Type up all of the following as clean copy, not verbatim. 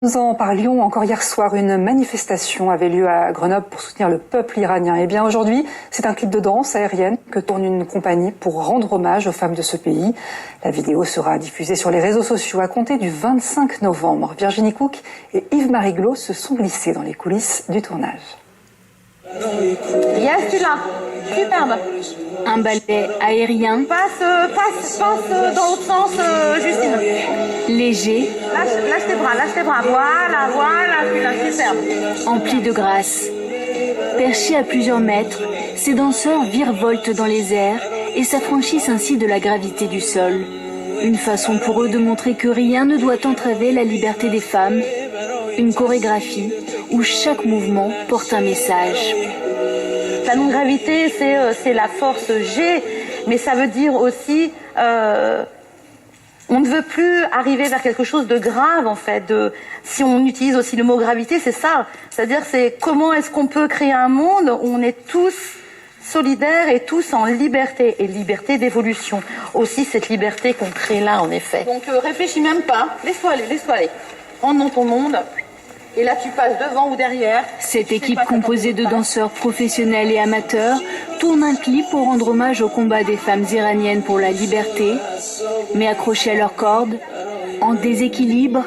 Nous en parlions encore hier soir, une manifestation avait lieu à Grenoble pour soutenir le peuple iranien. Et bien aujourd'hui, c'est un clip de danse aérienne que tourne une compagnie pour rendre hommage aux femmes de ce pays. La vidéo sera diffusée sur les réseaux sociaux à compter du 25 novembre. Virginie Cook et Yves-Marie Glos se sont glissés dans les coulisses du tournage. Yes, tu l'as. Superbe. Un ballet aérien. Passe dans l'autre sens, Justine. Léger. Lâche tes bras. Voilà, tu l'as, superbe. Empli de grâce. Perchés à plusieurs mètres, ces danseurs virevoltent dans les airs et s'affranchissent ainsi de la gravité du sol. Une façon pour eux de montrer que rien ne doit entraver la liberté des femmes. Une chorégraphie où chaque mouvement porte un message. La non-gravité, c'est la force G, mais ça veut dire aussi on ne veut plus arriver vers quelque chose de grave, en fait. Si on utilise aussi le mot gravité, c'est ça. C'est-à-dire, c'est comment est-ce qu'on peut créer un monde où on est tous solidaires et tous en liberté, et liberté d'évolution. Aussi cette liberté qu'on crée là, en effet. Donc réfléchis même pas, laisse-toi aller. Rentre dans ton monde. Et là, tu passes devant ou derrière. Cette équipe composée de danseurs professionnels et amateurs tourne un clip pour rendre hommage au combat des femmes iraniennes pour la liberté. Mais accrochés à leurs cordes, en déséquilibre,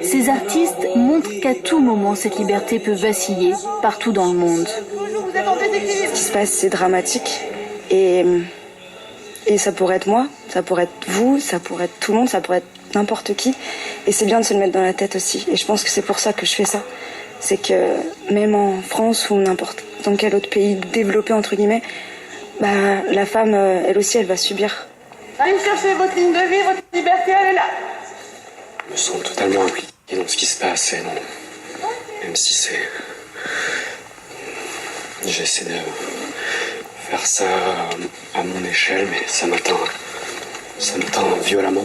ces artistes montrent qu'à tout moment, cette liberté peut vaciller partout dans le monde. Ce qui se passe, c'est dramatique. Et ça pourrait être moi, ça pourrait être vous, ça pourrait être tout le monde, ça pourrait être n'importe qui. Et c'est bien de se le mettre dans la tête aussi. Et je pense que c'est pour ça que je fais ça. C'est que même en France ou n'importe dans quel autre pays développé, entre guillemets, la femme, elle aussi, elle va subir. Allez chercher votre ligne de vie, votre liberté, elle est là. Je me sens totalement impliqué dans ce qui se passe. Et non, même si c'est... J'essaie de faire ça à mon échelle, mais ça m'atteint violemment.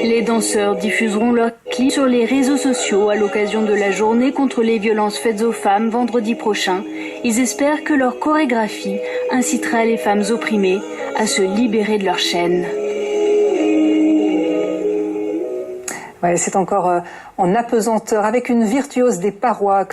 Les danseurs diffuseront leur clip sur les réseaux sociaux à l'occasion de la journée contre les violences faites aux femmes vendredi prochain. Ils espèrent que leur chorégraphie incitera les femmes opprimées à se libérer de leur chaîne. Ouais, c'est encore en apesanteur avec une virtuose des parois.